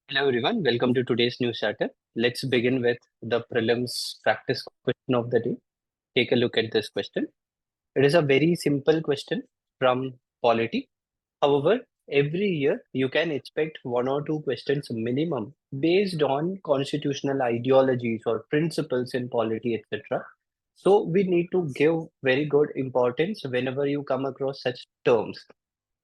Hello everyone, welcome to today's news starter. Let's begin with the prelims practice question of the day. Take a look at this question. It is a very simple question from polity. However, every year you can expect one or two questions minimum based on constitutional ideologies or principles in polity, etc. So we need to give very good importance whenever you come across such terms.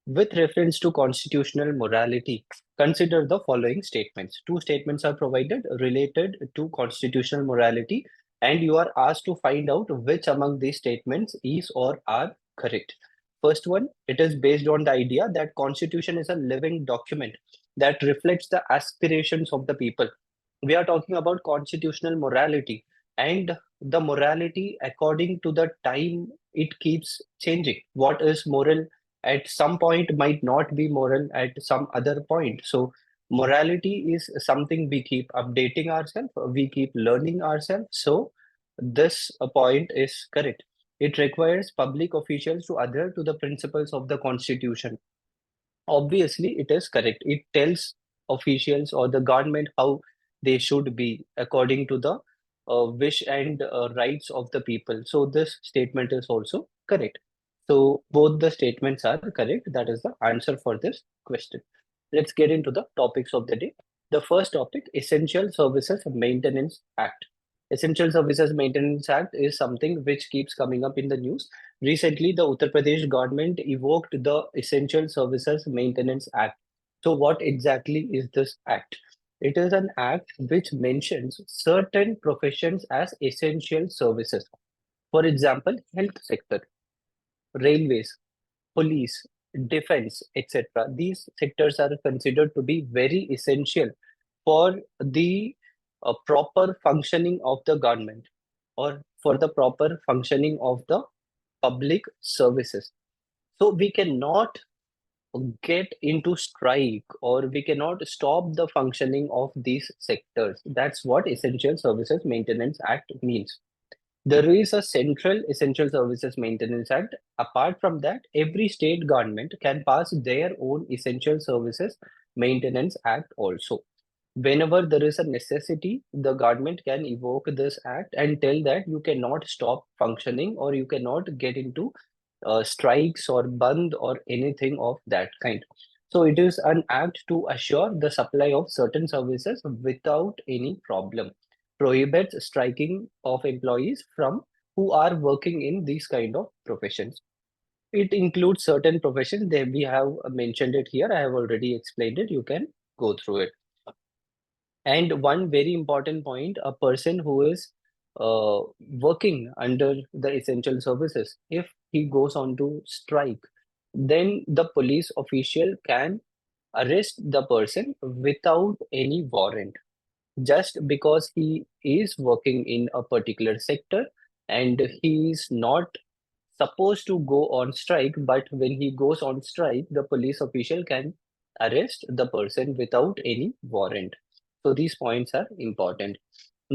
With reference to constitutional morality, consider the following statements. Two statements are provided related to constitutional morality, and you are asked to find out which among these statements is or are correct. First one, it is based on the idea that constitution is a living document that reflects the aspirations of the people. We are talking about constitutional morality, and the morality according to the time it keeps changing. What is moral at some point might not be moral at some other point. So morality is something we keep updating ourselves, we keep learning ourselves. So this point is correct. It requires public officials to adhere to the principles of the constitution. Obviously, it is correct. It tells officials or the government how they should be according to the wish and rights of the people. So this statement is also correct. So both the statements are correct. That is the answer for this question. Let's get into the topics of the day. The first topic, Essential Services Maintenance Act. Essential Services Maintenance Act is something which keeps coming up in the news. Recently, the Uttar Pradesh government evoked the Essential Services Maintenance Act. So what exactly is this act? It is an act which mentions certain professions as essential services. For example, health sector, railways, police, defense, etc. These sectors are considered to be very essential for the proper functioning of the government or for the proper functioning of the public services. So we cannot get into strike or we cannot stop the functioning of these sectors. That's what Essential Services Maintenance Act means. There is a central Essential Services Maintenance Act. Apart from that, every state government can pass their own Essential Services Maintenance Act also. Whenever there is a necessity, the government can evoke this act and tell that you cannot stop functioning or you cannot get into strikes or band or anything of that kind. So it is an act to assure the supply of certain services without any problem, prohibits striking of employees from who are working in these kind of professions. It includes certain professions that we have mentioned it here. I have already explained it. You can go through it. And one very important point, a person who is working under the essential services, if he goes on to strike, then the police official can arrest the person without any warrant, just because he is working in a particular sector and he is not supposed to go on strike, but when he goes on strike, the police official can arrest the person without any warrant. So these points are important.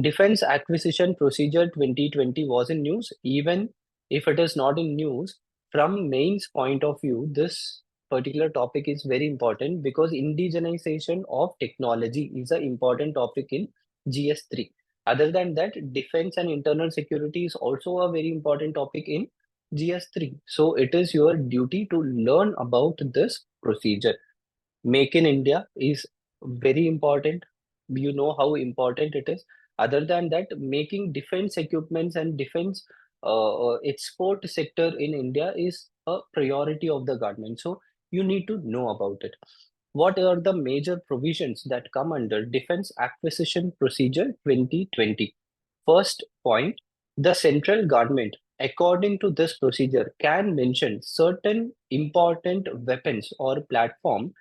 Defense Acquisition Procedure 2020 was in news. Even if it is not in news, from mains point of view, this particular topic is very important because indigenization of technology is an important topic in GS3. Other than that, defense and internal security is also a very important topic in GS3. So it is your duty to learn about this procedure. Make in India is very important. You know how important it is. Other than that, making defense equipments and defense export sector in India is a priority of the government. So you need to know about it. What are the major provisions that come under Defense Acquisition Procedure 2020? First point, the central government, according to this procedure, can mention certain important weapons or platform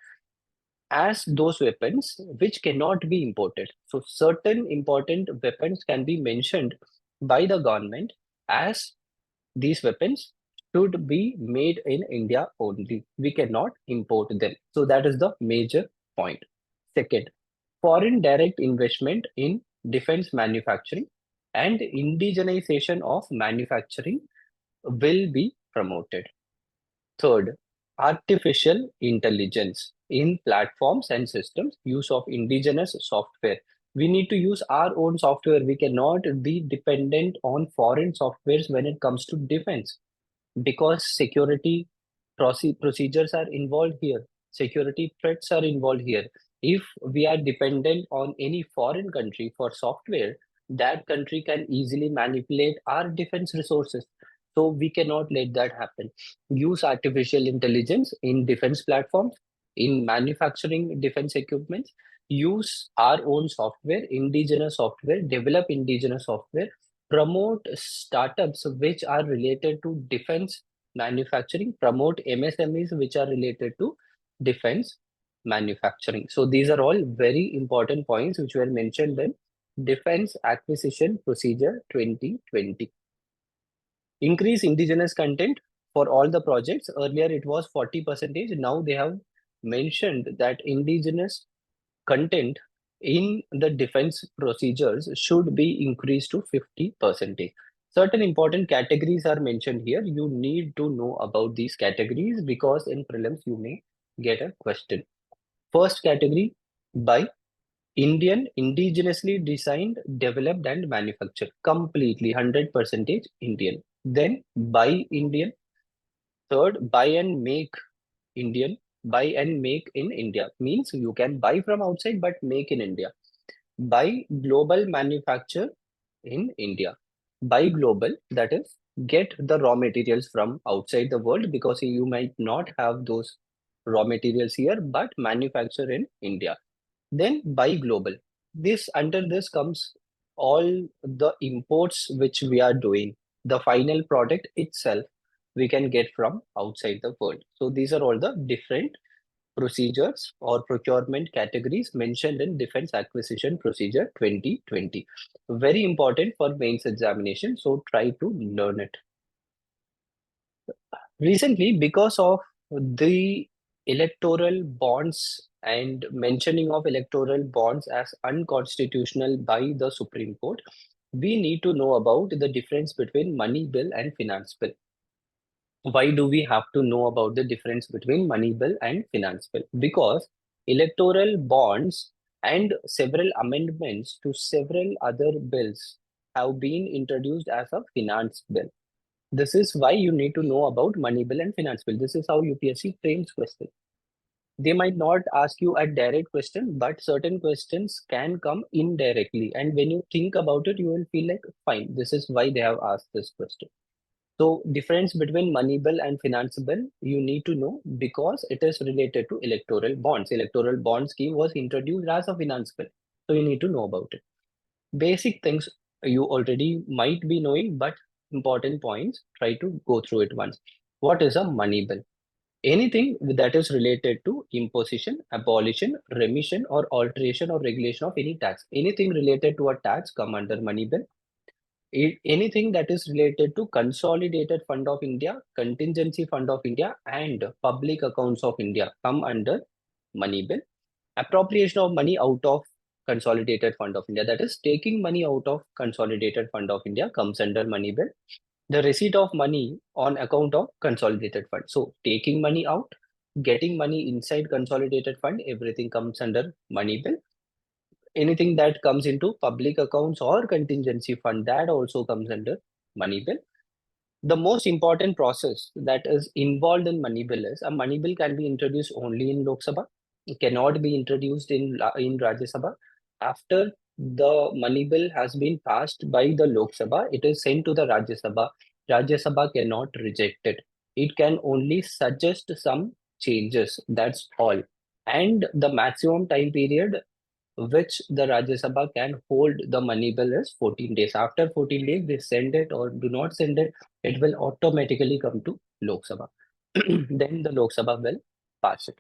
as those weapons which cannot be imported. So certain important weapons can be mentioned by the government as these weapons should be made in India only. We cannot import them. So that is the major point. Second, foreign direct investment in defense manufacturing and indigenization of manufacturing will be promoted. Third, artificial intelligence in platforms and systems, use of indigenous software. We need to use our own software. We cannot be dependent on foreign softwares when it comes to defense, because security procedures are involved here, security threats are involved here. If we are dependent on any foreign country for software, that country can easily manipulate our defense resources. So we cannot let that happen. Use artificial intelligence in defense platforms, in manufacturing defense equipment. Use our own software, indigenous software, develop indigenous software, promote startups which are related to defense manufacturing, promote MSMEs which are related to defense manufacturing. So these are all very important points which were mentioned in Defense Acquisition Procedure 2020. Increase indigenous content for all the projects. Earlier it was 40%. Now they have mentioned that indigenous content in the defense procedures should be increased to 50%. Certain important categories are mentioned here. You need to know about these categories because in prelims you may get a question. First category, by Indian, indigenously designed, developed and manufactured. Completely 100% Indian. Then by Indian. Third, buy and make Indian. Buy and make in India means you can buy from outside but make in India. Buy global, manufacture in India. Buy global, that is, get the raw materials from outside the world because you might not have those raw materials here, but manufacture in India. Then buy global. This under this comes all the imports which we are doing. The final product itself we can get from outside the world. So these are all the different procedures or procurement categories mentioned in Defense Acquisition Procedure 2020. Very important for mains examination, so try to learn it. Recently, because of the electoral bonds and mentioning of electoral bonds as unconstitutional by the Supreme Court, we need to know about the difference between money bill and finance bill. Why do we have to know about the difference between money bill and finance bill? Because electoral bonds and several amendments to several other bills have been introduced as a finance bill. This is why you need to know about money bill and finance bill. This is how UPSC frames question. They might not ask you a direct question, but certain questions can come indirectly. And when you think about it, you will feel like, fine, this is why they have asked this question. So difference between money bill and finance bill, you need to know because it is related to electoral bonds. Electoral bond scheme was introduced as a finance bill. So you need to know about it. Basic things you already might be knowing, but important points, try to go through it once. What is a money bill? Anything that is related to imposition, abolition, remission, or alteration or regulation of any tax. Anything related to a tax come under money bill. Anything that is related to Consolidated Fund of India, Contingency Fund of India, and Public Accounts of India come under money bill. Appropriation of money out of Consolidated Fund of India, that is taking money out of Consolidated Fund of India, comes under money bill. The receipt of money on account of Consolidated Fund. So taking money out, getting money inside Consolidated Fund, everything comes under money bill. Anything that comes into public accounts or contingency fund, that also comes under money bill. The most important process that is involved in money bill is a money bill can be introduced only in Lok Sabha. It cannot be introduced in Rajya Sabha. After the money bill has been passed by the Lok Sabha, it is sent to the Rajya Sabha. Rajya Sabha cannot reject it. It can only suggest some changes. That's all. And the maximum time period which the Rajya Sabha can hold the money bill is 14 days. After 14 days, they send it or do not send it, it will automatically come to Lok Sabha. Then the Lok Sabha will pass it.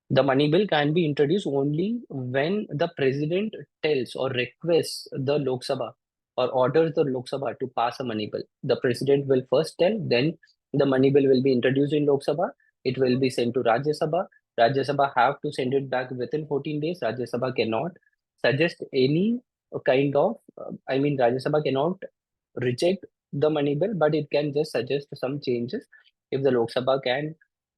The money bill can be introduced only when the president tells or requests the Lok Sabha or orders the Lok Sabha to pass a money bill. The president will first tell, then the money bill will be introduced in Lok Sabha. It will be sent to Rajya Sabha. Rajya Sabha have to send it back within 14 days. Rajya Sabha cannot suggest any kind of, Rajya Sabha cannot reject the money bill, but it can just suggest some changes. If the Lok Sabha can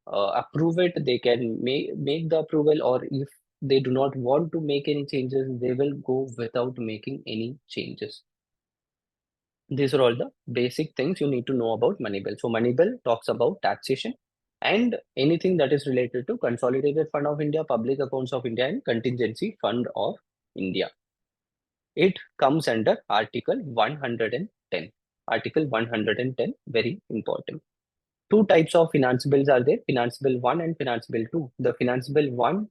approve it, they can make the approval, or if they do not want to make any changes, they will go without making any changes. These are all the basic things you need to know about money bill. So money bill talks about taxation and anything that is related to Consolidated Fund of India, Public Accounts of India, and Contingency Fund of India. It comes under Article 110. Article 110, very important. Two types of finance bills are there, Finance Bill 1 and Finance Bill 2. The Finance Bill 1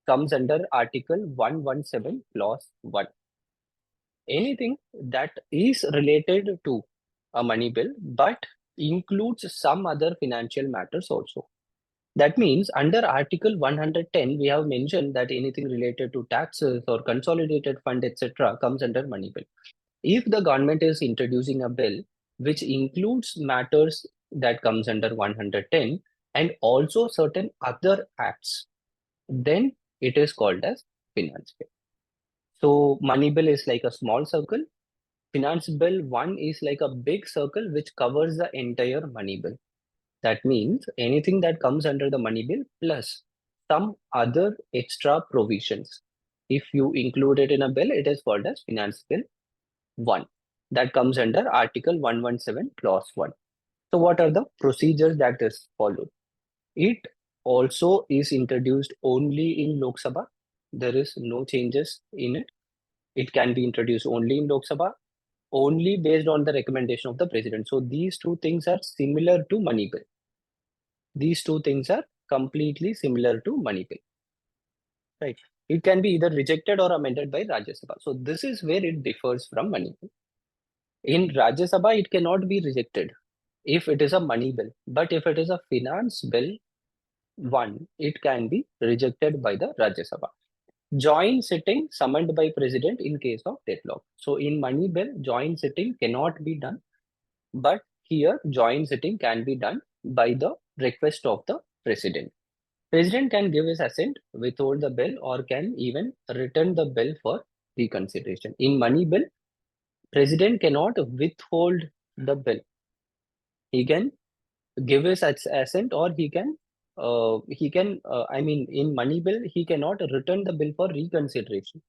comes under Article 117, Clause 1. Anything that is related to a money bill but includes some other financial matters also. That means under Article 110, we have mentioned that anything related to taxes or consolidated fund, etc., comes under money bill. If the government is introducing a bill which includes matters that comes under 110 and also certain other acts, then it is called as finance bill. So money bill is like a small circle. Finance bill 1 is like a big circle which covers the entire money bill. That means anything that comes under the money bill plus some other extra provisions. If you include it in a bill, it is called as Finance Bill 1. That comes under Article 117, Clause 1. So what are the procedures that is followed? It also is introduced only in Lok Sabha. There is no changes in it. It can be introduced only in Lok Sabha, only based on the recommendation of the president. So these two things are similar to money bill. These two things are completely similar to money bill, right? It can be either rejected or amended by Rajya Sabha. So this is where it differs from money bill. In Rajya Sabha, it cannot be rejected if it is a money bill. But if it is a finance bill 1, it can be rejected by the Rajya Sabha. Joint sitting summoned by president in case of deadlock. So in money bill, joint sitting cannot be done. But here, joint sitting can be done by the request of the president. President can give his assent, withhold the bill, or can even return the bill for reconsideration. In money bill, president cannot withhold the bill. He can give his assent, or in money bill, he cannot return the bill for reconsideration.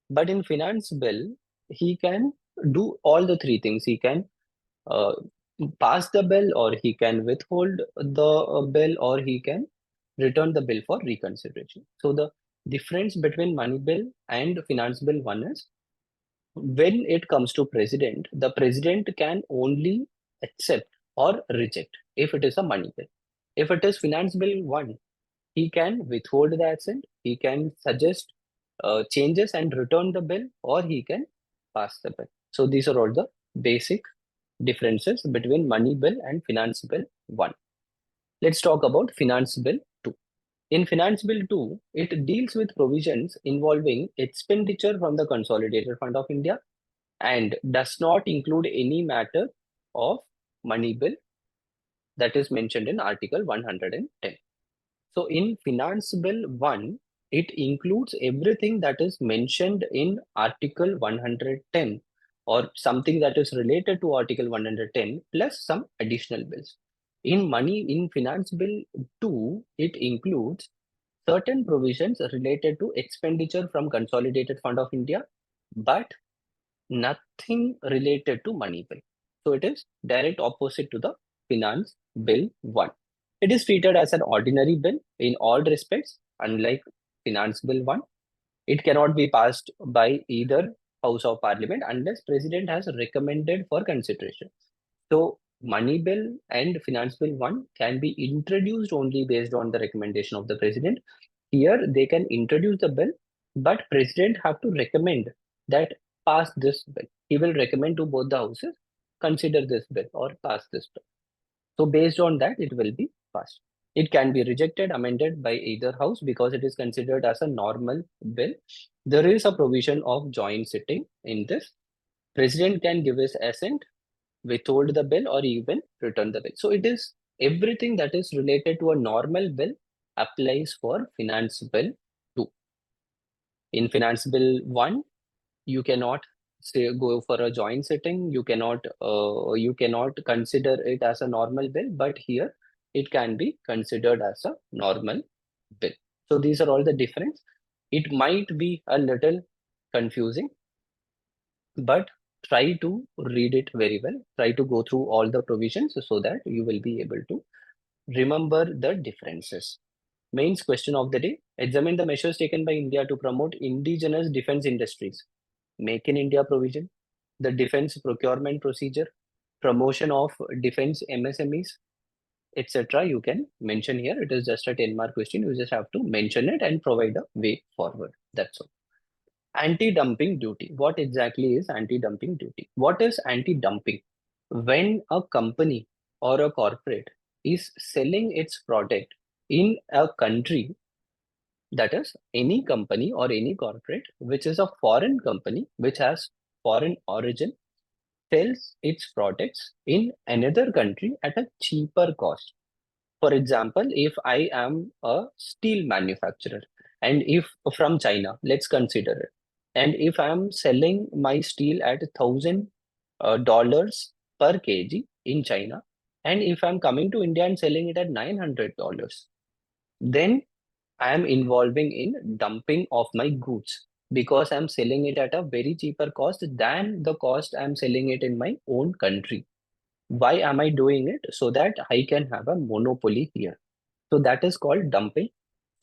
But in finance bill, he can do all the three things. He can uh, pass the bill, or he can withhold the bill, or he can return the bill for reconsideration. So the difference between money bill and finance bill 1 is when it comes to president, the president can only accept or reject if it is a money bill. If it is finance bill 1, he can withhold the assent, he can suggest changes and return the bill, or he can pass the bill. So these are all the basic differences between money bill and finance bill 1. Let's talk about finance bill 2. In finance bill 2, it deals with provisions involving expenditure from the Consolidated Fund of India and does not include any matter of money bill that is mentioned in Article 110. So in Finance Bill 1, it includes everything that is mentioned in Article 110 or something that is related to Article 110 plus some additional bills. In Finance Bill 2, it includes certain provisions related to expenditure from Consolidated Fund of India, but nothing related to money bill. So it is direct opposite to the Finance Bill 1. It is treated as an ordinary bill in all respects, unlike Finance Bill 1. It cannot be passed by either House of Parliament unless President has recommended for consideration. So Money Bill and Finance Bill 1 can be introduced only based on the recommendation of the President. Here they can introduce the bill, but President have to recommend that pass this bill. He will recommend to both the houses, consider this bill or pass this bill. So based on that, it will be passed. It can be rejected, amended by either house because it is considered as a normal bill. There is a provision of joint sitting in this. President can give his assent, withhold the bill, or even return the bill. So it is everything that is related to a normal bill applies for Finance Bill 2. In Finance Bill 1, you cannot say go for a joint sitting. You cannot consider it as a normal bill. But here it can be considered as a normal bill. So these are all the difference. It might be a little confusing, but try to read it very well. Try to go through all the provisions so that you will be able to remember the differences. Mains question of the day: examine the measures taken by India to promote indigenous defense industries. Make in India provision, the defense procurement procedure, promotion of defense MSMEs, etc. You can mention here. It is just a 10-mark question. You just have to mention it and provide a way forward. That's all. Anti-dumping duty. What exactly is anti-dumping duty? What is anti-dumping? When a company or a corporate is selling its product in a country, that is any company or any corporate which is a foreign company which has foreign origin, sells its products in another country at a cheaper cost. For example, if I am a steel manufacturer and if from China, let's consider it, and if I am selling my steel at $1,000 per kg in China, and if I'm coming to India and selling it at $900, then I am involving in dumping of my goods because I'm selling it at a very cheaper cost than the cost I'm selling it in my own country. Why am I doing it? So that I can have a monopoly here. So that is called dumping.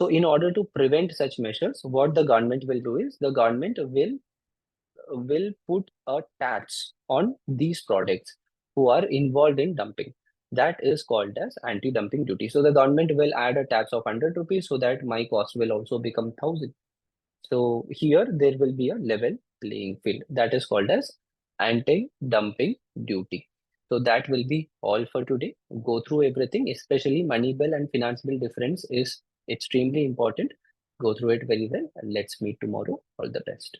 So in order to prevent such measures, what the government will do is the government will put a tax on these products who are involved in dumping. That is called as anti-dumping duty. So the government will add a tax of 100 rupees so that my cost will also become 1,000. So here there will be a level playing field. That is called as anti-dumping duty. So that will be all for today. Go through everything, especially money bill and finance bill difference is extremely important. Go through it very well and let's meet tomorrow. All the best.